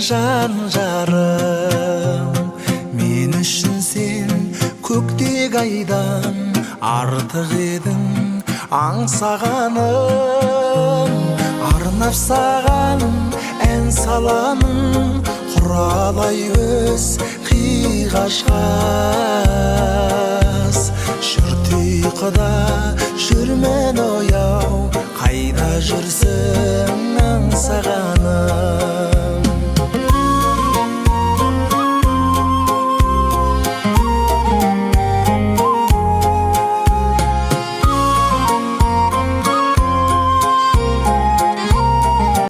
жан жарым, мен үшін сен көктек айдан артық едің аңсағаным. Арнап саған ән саламын, құралай өз қиғашқас. Жүрт ұйқыда жүрмен ояу, қайда жүрсің аңсағаным.